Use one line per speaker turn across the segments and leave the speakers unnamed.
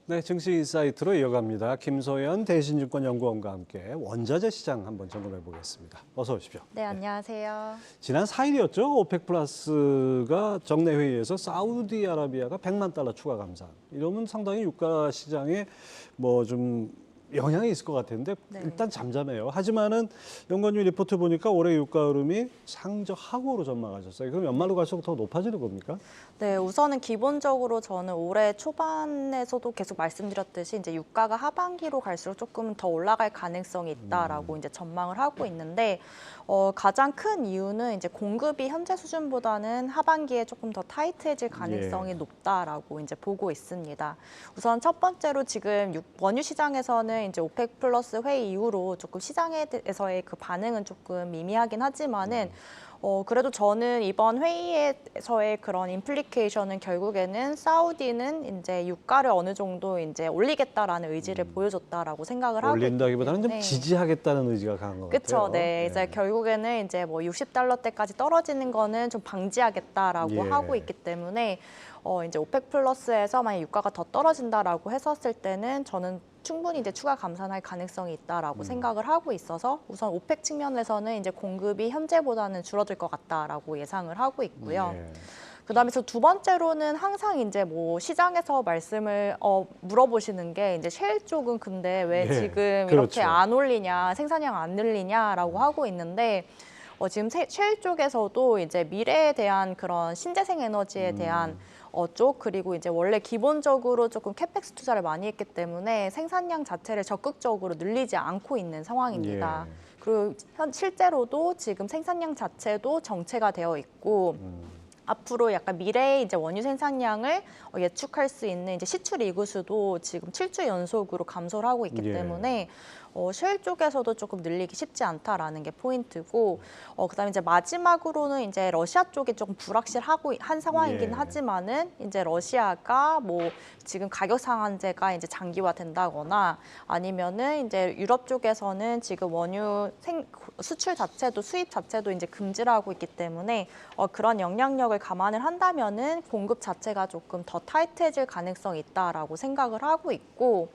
네, 증시 인사이트로 이어갑니다. 김소연 대신증권연구원과 함께 원자재 시장 한번 점검해 보겠습니다. 어서 오십시오.
네, 안녕하세요.
지난 4일이었죠. 오펙 플러스가 정례 회의에서 사우디아라비아가 100만 달러 추가 감산. 이러면 상당히 유가 시장에 뭐 좀 영향이 있을 것 같은데
네.
일단 잠잠해요. 하지만은 연관유 리포트 보니까 올해 유가 흐름이 상적 하고로 전망하셨어요. 그럼 연말로 갈수록 더 높아지는 겁니까?
네, 우선은 기본적으로 저는 올해 초반에서도 계속 말씀드렸듯이 이제 유가가 하반기로 갈수록 조금 더 올라갈 가능성이 있다라고 이제 전망을 하고 있는데 가장 큰 이유는 이제 공급이 현재 수준보다는 하반기에 조금 더 타이트해질 가능성이 높다라고 이제 보고 있습니다. 우선 첫 번째로 지금 원유 시장에서는 이제 오펙 플러스 회의 이후로 조금 시장에 대해서의 그 반응은 조금 미미하긴 하지만은 그래도 저는 이번 회의에서의 그런 임플리케이션은 결국에는 사우디는 이제 유가를 어느 정도 이제 올리겠다라는 의지를 보여줬다라고 생각을 하고 있기
올린다기보다는 좀
때문에.
지지하겠다는 의지가 강한 것
그렇죠.
같아요.
네, 이제 결국에는 이제 뭐 60달러대까지 떨어지는 거는 좀 방지하겠다라고
예.
하고 있기 때문에 이제 오펙 플러스에서 만약 유가가 더 떨어진다라고 했었을 때는 저는 충분히 이제 추가 감산할 가능성이 있다라고 생각을 하고 있어서 우선 오펙 측면에서는 이제 공급이 현재보다는 줄어들 것 같다라고 예상을 하고 있고요.
예.
그다음에 두 번째로는 항상 이제 뭐 시장에서 말씀을 물어보시는 게 이제 셰일 쪽은 근데 왜
예,
지금 이렇게
그렇죠.
안 올리냐, 생산량 안 늘리냐라고 하고 있는데 지금 셰일 쪽에서도 이제 미래에 대한 그런 신재생 에너지에 대한 쪽 그리고 이제 원래 기본적으로 조금 캐펙스 투자를 많이 했기 때문에 생산량 자체를 적극적으로 늘리지 않고 있는 상황입니다.
예.
그리고 실제로도 지금 생산량 자체도 정체가 되어 있고 앞으로 약간 미래의 이제 원유 생산량을 예측할 수 있는 이제 시출 이구수도 지금 7주 연속으로 감소를 하고 있기
예.
때문에 셰일 쪽에서도 조금 늘리기 쉽지 않다라는 게 포인트고 그다음에 이제 마지막으로는 이제 러시아 쪽이 조금 불확실하고 한 상황이긴
예.
하지만은 이제 러시아가 뭐 지금 가격 상한제가 이제 장기화된다거나 아니면은 이제 유럽 쪽에서는 지금 원유 수출 자체도 수입 자체도 이제 금지를 하고 있기 때문에 그런 영향력을 감안을 한다면은 공급 자체가 조금 더 타이트해질 가능성이 있다라고 생각을 하고 있고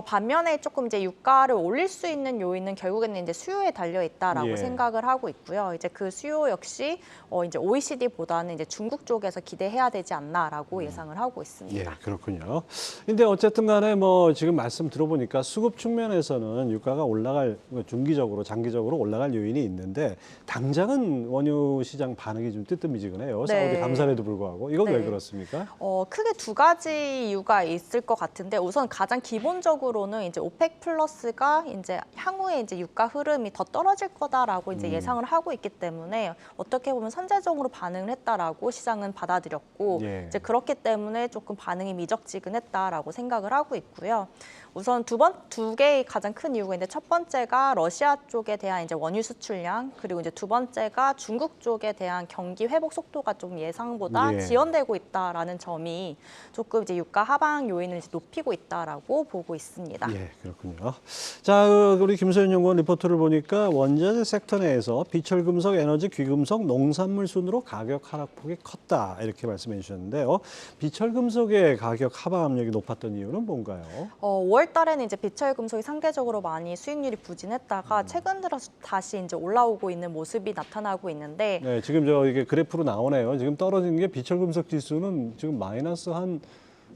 반면에 조금 이제 유가를 올릴 수 있는 요인은 결국에는 이제 수요에 달려 있다라고
예.
생각을 하고 있고요. 이제 그 수요 역시 이제 OECD보다는 이제 중국 쪽에서 기대해야 되지 않나라고 예상을 하고 있습니다.
예, 그렇군요. 근데 어쨌든 간에 뭐 지금 말씀 들어보니까 수급 측면에서는 유가가 올라갈 중기적으로 장기적으로 올라갈 요인이 있는데 당장은 원유 시장 반응이 좀 뜨뜻미지근해요.
네.
사우디 감산에도 불구하고. 이건 왜
네.
그렇습니까?
크게 두 가지 이유가 있을 것 같은데 우선 가장 기본적으로는 이제 오펙 플러스가 이제 향후에 이제 유가 흐름이 더 떨어질 거다라고 이제 예상을 하고 있기 때문에 어떻게 보면 선제적으로 반응을 했다라고 시장은 받아들였고
예.
이제 그렇기 때문에 조금 반응이 미적지근했다라고 생각을 하고 있고요. 우선 두 개의 가장 큰 이유가 있는데 첫 번째가 러시아 쪽에 대한 이제 원유 수출량 그리고 이제 두 번째가 중국 쪽에 대한 경기 회복 속도가 좀 예상보다
예.
지연되고 있다라는 점이 조금 이제 유가 하방 요인을 이제 높이고 있다라고 보고 있습니다.
예, 그렇군요. 자, 우리 김소연 연구원 리포트를 보니까 원자재 섹터 내에서 비철금속, 에너지, 귀금속, 농산물 순으로 가격 하락폭이 컸다 이렇게 말씀해 주셨는데요. 비철금속의 가격 하방 압력이 높았던 이유는 뭔가요?
5월 달에는 이제 비철 금속이 상대적으로 많이 수익률이 부진했다가 최근 들어서 다시 이제 올라오고 있는 모습이 나타나고 있는데
네, 지금 이게 그래프로 나오네요. 지금 떨어진 게 비철금속 지수는 지금 마이너스 한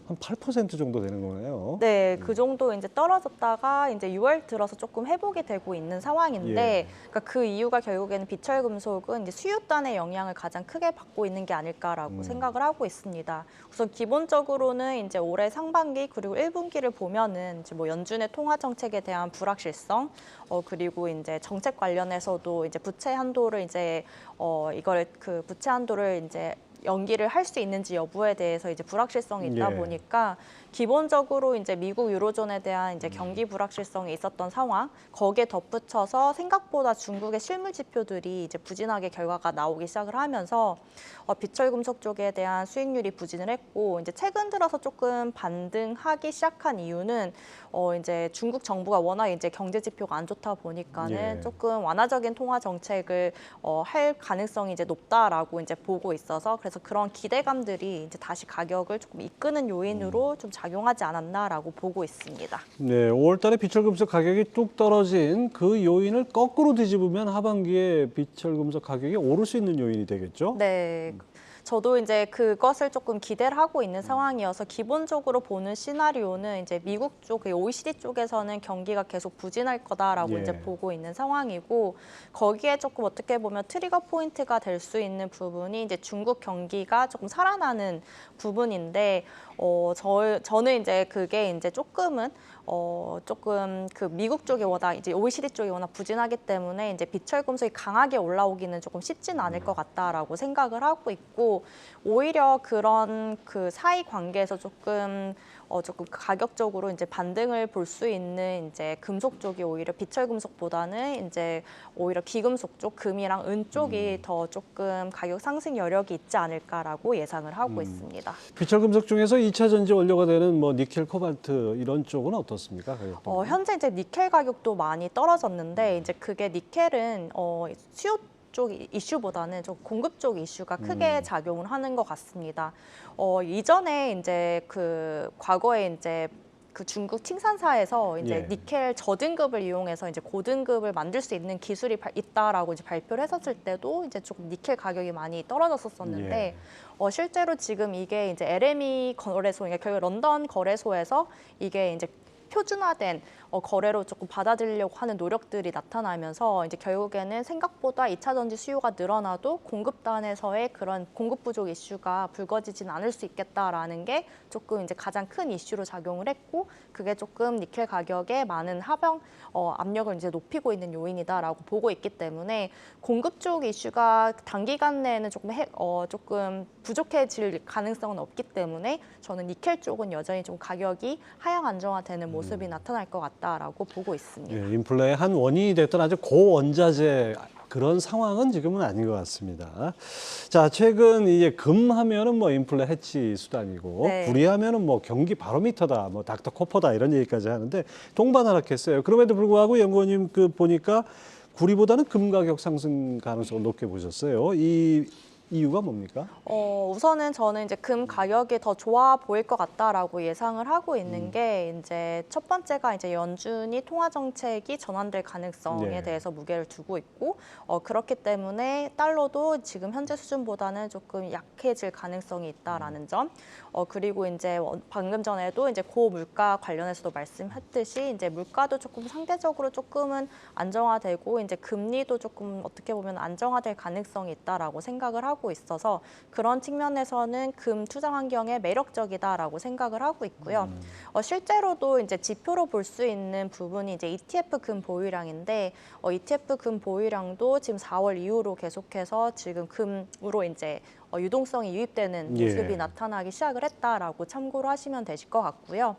8% 정도 되는 거네요.
네, 그 정도 이제 떨어졌다가 이제 6월 들어서 조금 회복이 되고 있는 상황인데,
예.
그러니까 그 이유가 결국에는 비철 금속은 이제 수요단의 영향을 가장 크게 받고 있는 게 아닐까라고 생각을 하고 있습니다. 우선 기본적으로는 이제 올해 상반기 그리고 1분기를 보면은 이제 뭐 연준의 통화 정책에 대한 불확실성, 그리고 이제 정책 관련해서도 이제 부채 한도를 이제 이걸 그 부채 한도를 이제 연기를 할 수 있는지 여부에 대해서 이제 불확실성이 있다
예.
보니까 기본적으로 이제 미국 유로존에 대한 이제 경기 불확실성이 있었던 상황, 거기에 덧붙여서 생각보다 중국의 실물 지표들이 이제 부진하게 결과가 나오기 시작을 하면서 비철금속 쪽에 대한 수익률이 부진을 했고 이제 최근 들어서 조금 반등하기 시작한 이유는 이제 중국 정부가 워낙 이제 경제 지표가 안 좋다 보니까는
예.
조금 완화적인 통화 정책을 할 가능성이 이제 높다라고 이제 보고 있어서 그래서 그래서 그런 기대감들이 이제 다시 가격을 조금 이끄는 요인으로 좀 작용하지 않았나라고 보고 있습니다.
네, 5월 달에 비철금속 가격이 뚝 떨어진 그 요인을 거꾸로 뒤집으면 하반기에 비철금속 가격이 오를 수 있는 요인이 되겠죠?
네. 저도 이제 그것을 조금 기대를 하고 있는 상황이어서 기본적으로 보는 시나리오는 이제 미국 쪽, OECD 쪽에서는 경기가 계속 부진할 거다라고
예.
이제 보고 있는 상황이고 거기에 조금 어떻게 보면 트리거 포인트가 될 수 있는 부분이 이제 중국 경기가 조금 살아나는 부분인데 저는 이제 그게 이제 조금 그 미국 쪽이 워낙 이제 OECD 쪽이 워낙 부진하기 때문에 이제 비철금속이 강하게 올라오기는 조금 쉽지는 않을 것 같다라고 생각을 하고 있고 오히려 그런 그 사이 관계에서 조금 가격적으로 이제 반등을 볼 수 있는 이제 금속 쪽이 오히려 비철금속보다는 이제 오히려 기금속 쪽, 금이랑 은 쪽이 더 조금 가격 상승 여력이 있지 않을까라고 예상을 하고 있습니다.
비철금속 중에서 2차 전지 원료가 되는 뭐 니켈, 코발트 이런 쪽은 어떻습니까? 가격도?
현재 이제 니켈 가격도 많이 떨어졌는데 이제 그게 니켈은 수요 쪽 이슈보다는 좀 공급 쪽 이슈가 크게 작용을 하는 것 같습니다. 이전에 이제 그 과거에 이제 그 중국 칭산사에서 이제
예.
니켈 저등급을 이용해서 이제 고등급을 만들 수 있는 기술이 있다라고 이제 발표를 했었을 때도 이제 조금 니켈 가격이 많이 떨어졌었는데 실제로 지금 이게 이제 LME 거래소, 그러니까 결국 런던 거래소에서 이게 이제 표준화된 거래로 조금 받아들이려고 하는 노력들이 나타나면서 이제 결국에는 생각보다 2차 전지 수요가 늘어나도 공급단에서의 그런 공급 부족 이슈가 불거지진 않을 수 있겠다라는 게 조금 이제 가장 큰 이슈로 작용을 했고 그게 조금 니켈 가격에 많은 하방 압력을 이제 높이고 있는 요인이다라고 보고 있기 때문에 공급 쪽 이슈가 단기간 내에는 조금 부족해질 가능성은 없기 때문에 저는 니켈 쪽은 여전히 좀 가격이 하향 안정화되는 모습이 나타날 것 같다라고 보고 있습니다.
예, 인플레의 한 원인이 됐던 아주 고원자재 그런 상황은 지금은 아닌 것 같습니다. 자, 최근 이제 금 하면은 뭐 인플레 해치 수단이고
네.
구리 하면은 뭐 경기 바로미터다, 뭐 닥터 코퍼다 이런 얘기까지 하는데 동반 하락했어요. 그럼에도 불구하고 연구원님 그 보니까 구리보다는 금 가격 상승 가능성을 높게 보셨어요. 이 이유가 뭡니까?
우선은 저는 이제 금 가격이 더 좋아 보일 것 같다라고 예상을 하고 있는 게 이제 첫 번째가 이제 연준이 통화 정책이 전환될 가능성에
네.
대해서 무게를 두고 있고 그렇기 때문에 달러도 지금 현재 수준보다는 조금 약해질 가능성이 있다라는 점. 그리고 이제 방금 전에도 이제 고물가 관련해서도 말씀했듯이 이제 물가도 조금 상대적으로 조금은 안정화되고 이제 금리도 조금 어떻게 보면 안정화될 가능성이 있다라고 생각을 하고 있어서 그런 측면에서는 금 투자 환경에 매력적이다라고 생각을 하고 있고요. 실제로도 이제 지표로 볼 수 있는 부분이 이제 ETF 금 보유량인데 ETF 금 보유량도 지금 4월 이후로 계속해서 지금 금으로 이제 유동성이 유입되는 모습이
예.
나타나기 시작을 했다라고 참고로 하시면 되실 것 같고요.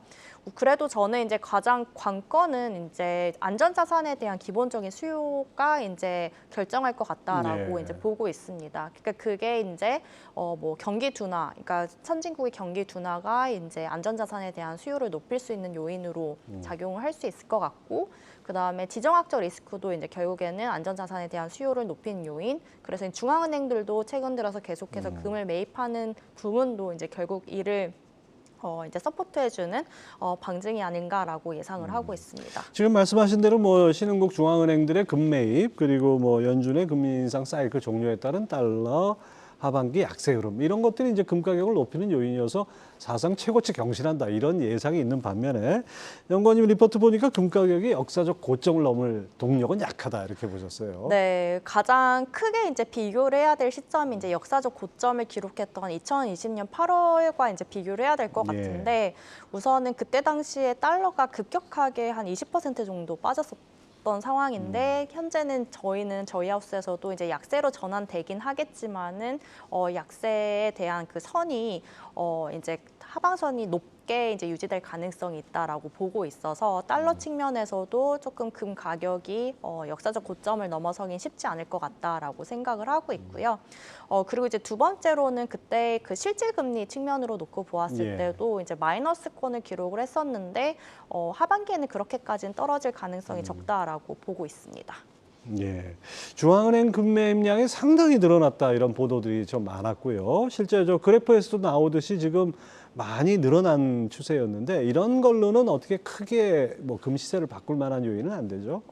그래도 저는 이제 가장 관건은 이제 안전자산에 대한 기본적인 수요가 이제 결정할 것 같다라고
예.
이제 보고 있습니다. 그러니까 그게 이제 뭐 경기 둔화, 그러니까 선진국의 경기 둔화가 이제 안전자산에 대한 수요를 높일 수 있는 요인으로 작용을 할 수 있을 것 같고. 그다음에 지정학적 리스크도 이제 결국에는 안전자산에 대한 수요를 높이는 요인. 그래서 중앙은행들도 최근 들어서 계속해서 금을 매입하는 부분도 이제 결국 이를 이제 서포트해주는 방증이 아닌가라고 예상을 하고 있습니다.
지금 말씀하신 대로 뭐 신흥국 중앙은행들의 금 매입 그리고 뭐 연준의 금리 인상 사이클 종료에 따른 달러 하반기 약세 흐름 이런 것들이 이제 금 가격을 높이는 요인이어서 사상 최고치 경신한다 이런 예상이 있는 반면에 연구원님 리포트 보니까 금 가격이 역사적 고점을 넘을 동력은 약하다 이렇게 보셨어요.
네, 가장 크게 이제 비교를 해야 될 시점이 이제 역사적 고점을 기록했던 2020년 8월과 이제 비교를 해야 될 것
예.
같은데 우선은 그때 당시에 달러가 급격하게 한 20% 정도 빠졌었던 상황인데 현재는 저희 하우스에서도 이제 약세로 전환되긴 하겠지만은 약세에 대한 그 선이 이제 하방선이 높게 이제 유지될 가능성이 있다라고 보고 있어서 달러 측면에서도 조금 금 가격이 역사적 고점을 넘어서긴 쉽지 않을 것 같다라고 생각을 하고 있고요. 그리고 이제 두 번째로는 그때 그 실질 금리 측면으로 놓고 보았을
예.
때도 이제 마이너스권을 기록을 했었는데 하반기에는 그렇게까지는 떨어질 가능성이 적다라고 보고 있습니다.
예. 중앙은행 금매입량이 상당히 늘어났다 이런 보도들이 좀 많았고요. 실제 저 그래프에서도 나오듯이 지금 많이 늘어난 추세였는데 이런 걸로는 어떻게 크게 뭐 금시세를 바꿀 만한 요인은 안 되죠?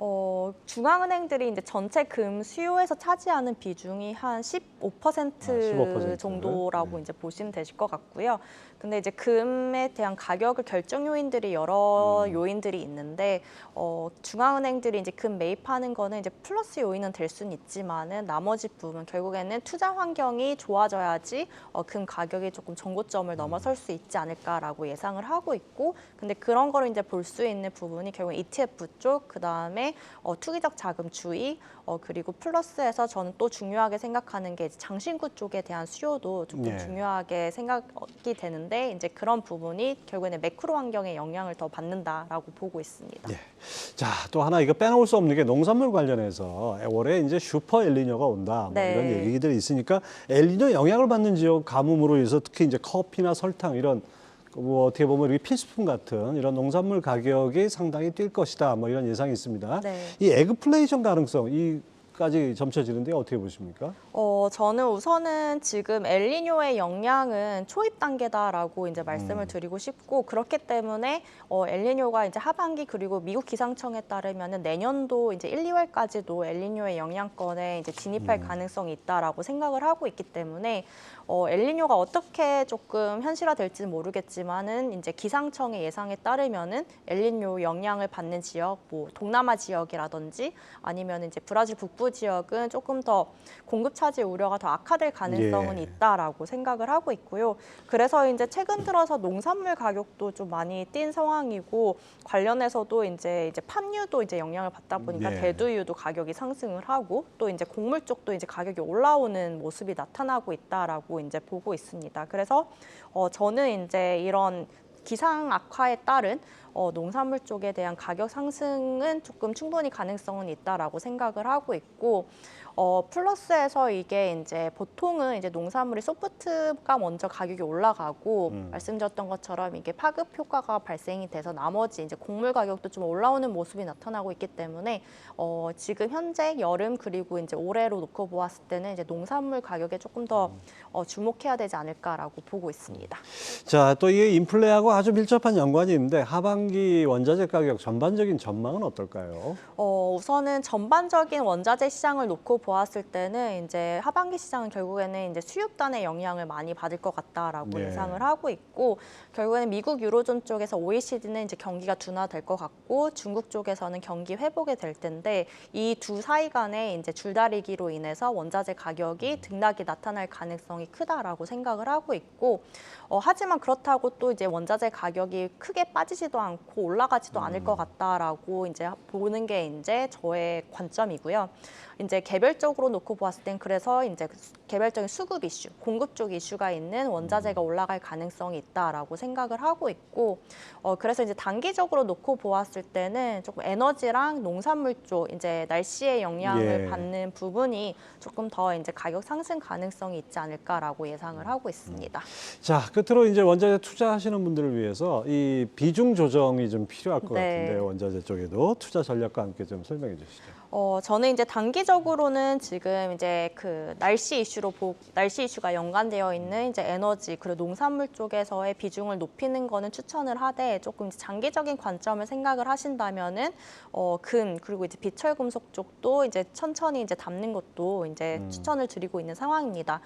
중앙은행들이 이제 전체 금 수요에서 차지하는 비중이 한 15%
15%.
정도라고
네.
이제 보시면 되실 것 같고요. 근데 이제 금에 대한 가격을 결정 요인들이 여러 요인들이 있는데 중앙은행들이 이제 금 매입하는 거는 이제 플러스 요인은 될 수는 있지만은 나머지 부분 결국에는 투자 환경이 좋아져야지 금 가격이 조금 전고점을 넘어설 수 있지 않을까라고 예상을 하고 있고, 근데 그런 거를 이제 볼 수 있는 부분이 결국 ETF 쪽, 그 다음에 투기적 자금 주의, 그리고 플러스해서 저는 또 중요하게 생각하는 게 이제 장신구 쪽에 대한 수요도 조금
네.
중요하게 생각이 되는데 이제 그런 부분이 결국에는 매크로 환경에 영향을 더 받는다라고 보고 있습니다.
예. 자, 또 하나 이거 빼놓을 수 없는 게 농산물 관련해서 올해 이제 슈퍼 엘니뇨가 온다. 뭐
네.
이런 얘기들이 있으니까 엘니뇨 영향을 받는 지역 가뭄으로 인해서 특히 이제 커피나 설탕 이런 뭐 어떻게 보면 우리 필수품 같은 이런 농산물 가격이 상당히 뛸 것이다. 뭐 이런 예상이 있습니다.
네.
이 에그플레이션 가능성 이까지 점쳐지는데 어떻게 보십니까?
저는 우선은 지금 엘니뇨의 영향은 초입 단계다라고 이제 말씀을 드리고 싶고, 그렇기 때문에 엘니뇨가 이제 하반기 그리고 미국 기상청에 따르면은 내년도 이제 1, 2월까지도 엘니뇨의 영향권에 이제 진입할 가능성이 있다라고 생각을 하고 있기 때문에 엘니뇨가 어떻게 조금 현실화될지는 모르겠지만은 이제 기상청의 예상에 따르면은 엘니뇨 영향을 받는 지역, 뭐 동남아 지역이라든지 아니면 이제 브라질 북부 지역은 조금 더 공급 차질 우려가 더 악화될 가능성은
예.
있다라고 생각을 하고 있고요. 그래서 이제 최근 들어서 농산물 가격도 좀 많이 뛴 상황이고, 관련해서도 이제 팜유도 이제 영향을 받다 보니까
예.
대두유도 가격이 상승을 하고, 또 이제 곡물 쪽도 이제 가격이 올라오는 모습이 나타나고 있다라고 이제 보고 있습니다. 그래서 저는 이제 이런 기상 악화에 따른 농산물 쪽에 대한 가격 상승은 조금 충분히 가능성은 있다라고 생각을 하고 있고, 플러스해서 이게 이제 보통은 이제 농산물이 소프트가 먼저 가격이 올라가고 말씀드렸던 것처럼 이게 파급 효과가 발생이 돼서 나머지 이제 곡물 가격도 좀 올라오는 모습이 나타나고 있기 때문에 지금 현재 여름 그리고 이제 올해로 놓고 보았을 때는 이제 농산물 가격에 조금 더 주목해야 되지 않을까라고 보고 있습니다.
자, 또 이게 인플레하고 아주 밀접한 연관이 있는데 하반기 원자재 가격 전반적인 전망은 어떨까요?
우선은 전반적인 원자재 시장을 놓고 보았을 때는 이제 하반기 시장은 결국에는 이제 수요단의 영향을 많이 받을 것 같다라고
네.
예상을 하고 있고, 결국에는 미국 유로존 쪽에서 OECD는 이제 경기가 둔화될 것 같고 중국 쪽에서는 경기 회복이 될 텐데, 이 두 사이 간에 이제 줄다리기로 인해서 원자재 가격이 등락이 나타날 가능성이 크다라고 생각을 하고 있고, 하지만 그렇다고 또 이제 원자재 가격이 크게 빠지지도 않고 올라가지도 않을 것 같다라고 이제 보는 게 이제 저의 관점이고요. 이제 개별적으로 놓고 보았을 땐 그래서 이제 개별적인 수급 이슈, 공급 쪽 이슈가 있는 원자재가 올라갈 가능성이 있다라고 생각을 하고 있고, 그래서 이제 단기적으로 놓고 보았을 때는 조금 에너지랑 농산물 쪽 이제 날씨의 영향을
예.
받는 부분이 조금 더 이제 가격 상승 가능성이 있지 않을까라고 예상을 하고 있습니다.
자, 끝으로 이제 원자재 투자하시는 분들을 위해서 이 비중 조정이 좀 필요할 것
네.
같은데 원자재 쪽에도 투자 전략과 함께 좀 설명해 주시죠.
저는 이제 단기적으로는 지금 이제 그 날씨 이슈가 연관되어 있는 이제 에너지 그리고 농산물 쪽에서의 비중을 높이는 거는 추천을 하되, 조금 이제 장기적인 관점을 생각을 하신다면은 금 그리고 이제 비철 금속 쪽도 이제 천천히 이제 담는 것도 이제 추천을 드리고 있는 상황입니다.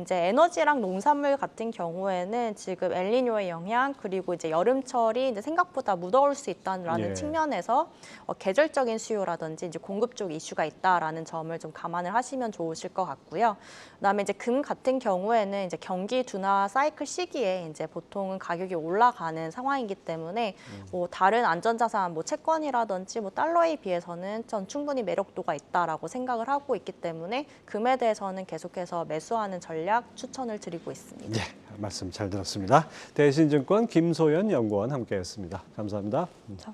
이제 에너지랑 농산물 같은 경우에는 지금 엘니뇨의 영향 그리고 이제 여름철이 이제 생각보다 무더울 수 있다는
예.
측면에서 계절적인 수요라든지 이제 공급 쪽 이슈가 있다라는 점을 좀 감안을 하시면 좋으실 것 같고요. 그다음에 이제 금 같은 경우에는 이제 경기 둔화 사이클 시기에 이제 보통은 가격이 올라가는 상황이기 때문에 뭐 다른 안전자산, 뭐 채권이라든지 뭐 달러에 비해서는 전 충분히 매력도가 있다라고 생각을 하고 있기 때문에 금에 대해서는 계속해서 매수하는 전략 추천을 드리고 있습니다.
예, 말씀 잘 들었습니다. 대신증권 김소연 연구원 함께했습니다. 감사합니다.
자.